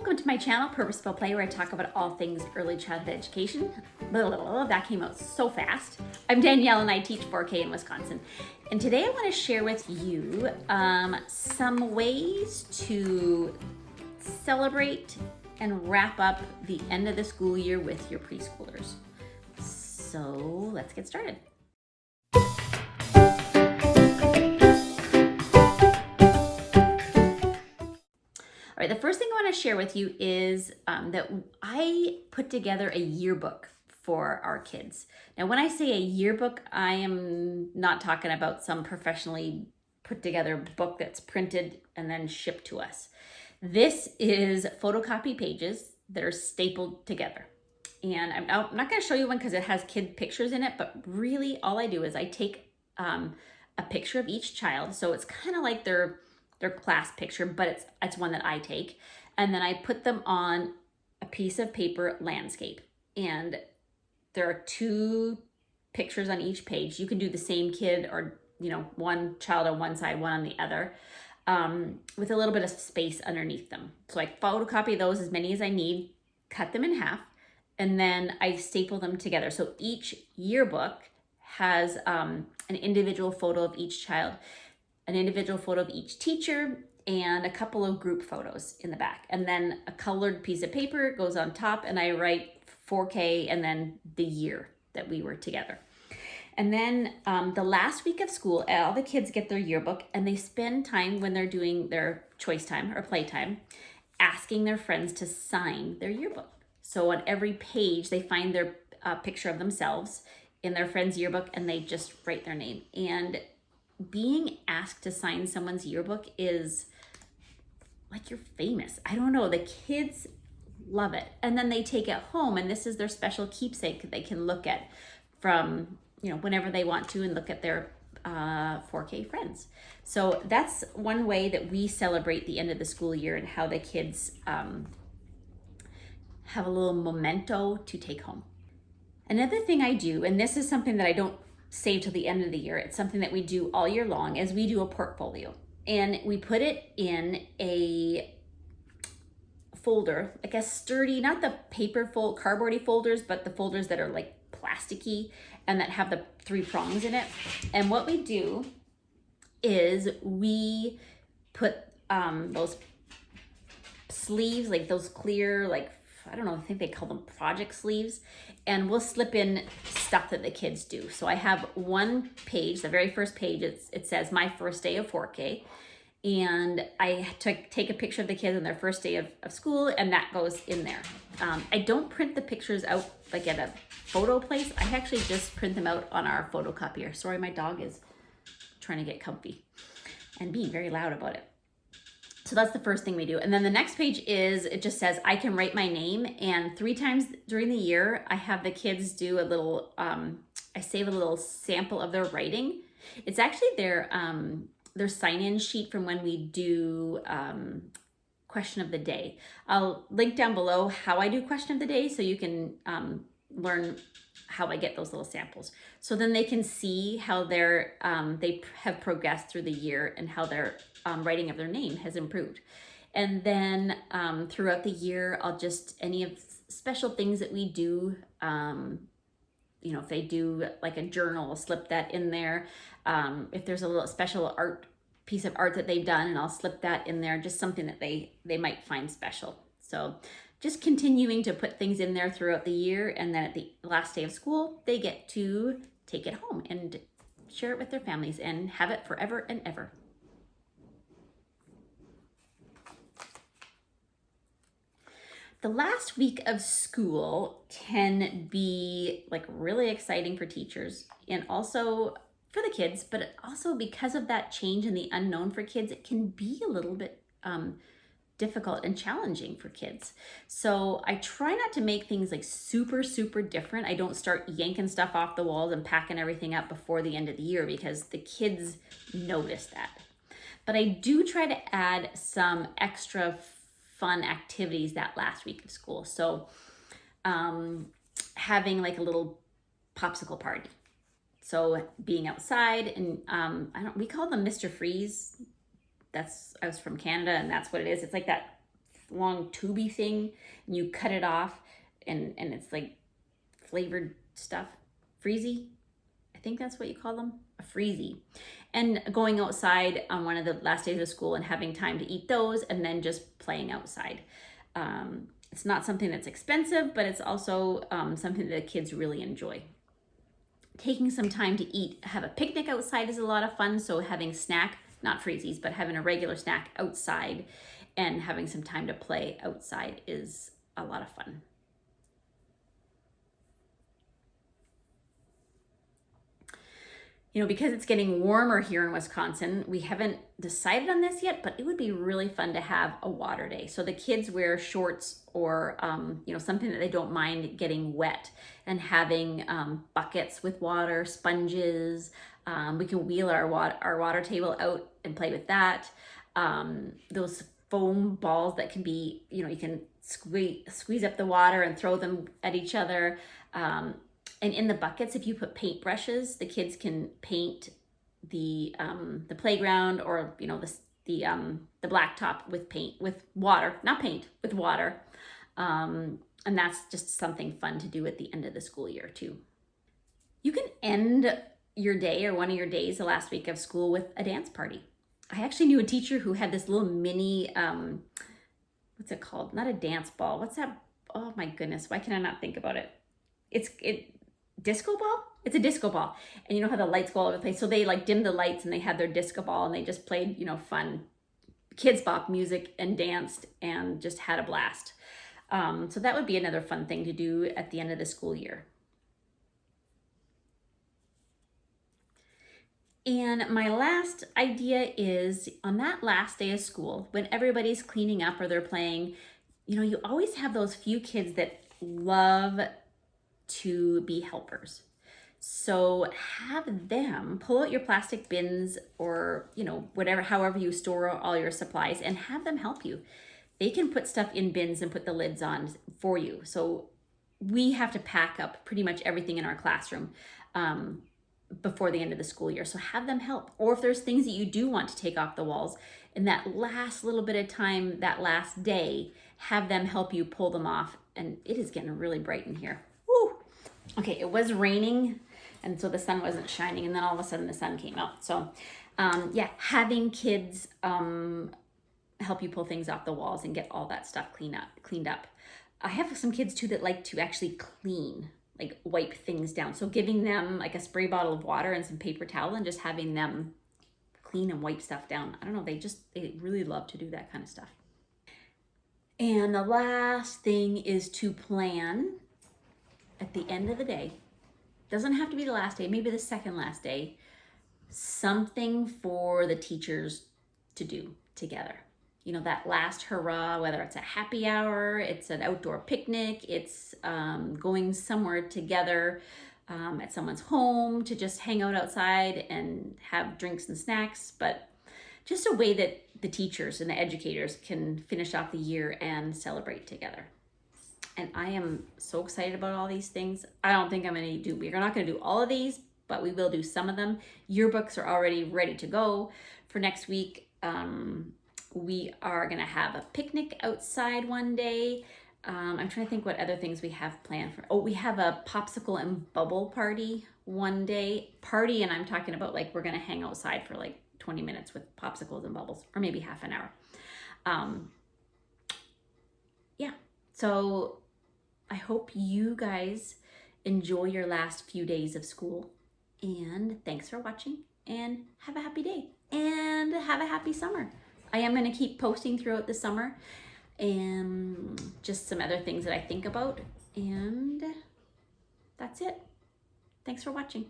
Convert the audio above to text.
welcome to my channel, Purposeful Play, where I talk about all things early childhood education. That came out so fast. I'm Danielle and I teach 4K in Wisconsin. And today I want to share with you some ways to celebrate and wrap up the end of the school year with your preschoolers. So let's get started. All right, the first thing I want to share with you is that I put together a yearbook for our kids. Now, when I say a yearbook, I am not talking about some professionally put together book that's printed and then shipped to us. This is photocopy pages that are stapled together. And I'm not going to show you one because it has kid pictures in it, but really all I do is I take a picture of each child. So it's kind of like their class picture, but it's one that I take. And then I put them on a piece of paper landscape. And there are 2 pictures on each page. You can do the same kid or, one child on one side, one on the other, with a little bit of space underneath them. So I photocopy those as many as I need, cut them in half, and then I staple them together. So each yearbook has an individual photo of each child, an individual photo of each teacher, and a couple of group photos in the back. And then a colored piece of paper goes on top, and I write 4K and then the year that we were together. And then the last week of school, all the kids get their yearbook, and they spend time when they're doing their choice time or playtime asking their friends to sign their yearbook. So on every page, they find their picture of themselves in their friend's yearbook, and they just write their name. And being asked to sign someone's yearbook is like you're famous. I don't know, the kids love it. And then they take it home, and this is their special keepsake that they can look at from, whenever they want to, and look at their 4K friends. So that's one way that we celebrate the end of the school year and how the kids have a little memento to take home. Another thing I do, and this is something that I don't save till the end of the year, it's something that we do all year long, is we do a portfolio. And we put it in a folder, like a sturdy, not the paper cardboardy folders, but the folders that are like plasticky and that have the 3 prongs in it. And what we do is we put those sleeves, like those clear, I think they call them project sleeves, and we'll slip in stuff that the kids do. So I have one page, the very first page, it says my first day of 4K, and I take a picture of the kids on their first day of school, and that goes in there. I don't print the pictures out like at a photo place. I actually just print them out on our photocopier. Sorry, my dog is trying to get comfy and being very loud about it. So that's the first thing we do. And then the next page it just says, I can write my name. And 3 times during the year, I have the kids do a little, I save a little sample of their writing. It's actually their sign-in sheet from when we do question of the day. I'll link down below how I do question of the day so you can learn how I get those little samples. So then they can see how they have progressed through the year and how their writing of their name has improved. And then throughout the year, I'll just, any of special things that we do, if they do like a journal, I'll slip that in there. If there's a little special piece of art that they've done, and I'll slip that in there, just something that they might find special. So just continuing to put things in there throughout the year, and then at the last day of school, they get to take it home and share it with their families and have it forever and ever. The last week of school can be really exciting for teachers and also for the kids, but also because of that change in the unknown for kids, it can be a little bit difficult and challenging for kids. So I try not to make things super, super different. I don't start yanking stuff off the walls and packing everything up before the end of the year because the kids notice that. But I do try to add some extra fun activities that last week of school. So having a little popsicle party. So being outside, and we call them Mr. Freeze. I was from Canada, and that's what it is. It's like that long tubey thing, and you cut it off, and it's like flavored stuff. Freezy, I think that's what you call them, a freezy. And going outside on one of the last days of school and having time to eat those, and then just playing outside. It's not something that's expensive, but it's also something that the kids really enjoy. Taking some time to eat, have a picnic outside is a lot of fun. So having snack, not freezies, but having a regular snack outside and having some time to play outside is a lot of fun. You know, because it's getting warmer here in Wisconsin, we haven't decided on this yet, but it would be really fun to have a water day. So the kids wear shorts or, you know, something that they don't mind getting wet, and having buckets with water, sponges. We can wheel our water table out and play with that. Those foam balls that can be, you know, you can squeeze up the water and throw them at each other. And in the buckets, if you put paintbrushes, the kids can paint the playground, or, you know, the blacktop with water, with water. And that's just something fun to do at the end of the school year too. You can end your day, or one of your days the last week of school, with a dance party. I actually knew a teacher who had this little mini, what's it called? Not a dance ball. What's that? Oh my goodness. Why can I not think about it? Disco ball? It's a disco ball. And you know how the lights go all over the place. So they like dimmed the lights and they had their disco ball, and they just played, you know, fun kids bop music and danced and just had a blast. So that would be another fun thing to do at the end of the school year. And my last idea is, on that last day of school, when everybody's cleaning up or they're playing, you know, you always have those few kids that love to be helpers. So have them pull out your plastic bins, or, you know, whatever, however you store all your supplies, and have them help you. They can put stuff in bins and put the lids on for you. So we have to pack up pretty much everything in our classroom before the end of the school year. So have them help. Or if there's things that you do want to take off the walls, in that last little bit of time, that last day, have them help you pull them off. And it is getting really bright in here. Woo! Okay, it was raining, and so the sun wasn't shining, and then all of a sudden the sun came out. So yeah, having kids help you pull things off the walls and get all that stuff cleaned up. I have some kids too that like to actually clean, like wipe things down. So giving them like a spray bottle of water and some paper towel, and just having them clean and wipe stuff down. I don't know, they really love to do that kind of stuff. And the last thing is to plan at the end of the day. Doesn't have to be the last day, maybe the second last day, something for the teachers to do together. You know, that last hurrah, whether it's a happy hour, it's an outdoor picnic, it's going somewhere together at someone's home to just hang out outside and have drinks and snacks, but just a way that the teachers and the educators can finish off the year and celebrate together. And I am so excited about all these things. I don't think we're not gonna do all of these, but we will do some of them. Yearbooks are already ready to go for next week. We are gonna have a picnic outside one day. I'm trying to think what other things we have planned for. Oh, we have a popsicle and bubble party one day. Party, and I'm talking about like we're gonna hang outside for like 20 minutes with popsicles and bubbles, or maybe half an hour. Yeah, so I hope you guys enjoy your last few days of school, and thanks for watching, and have a happy day, and have a happy summer. I am going to keep posting throughout the summer, and just some other things that I think about, and that's it. Thanks for watching.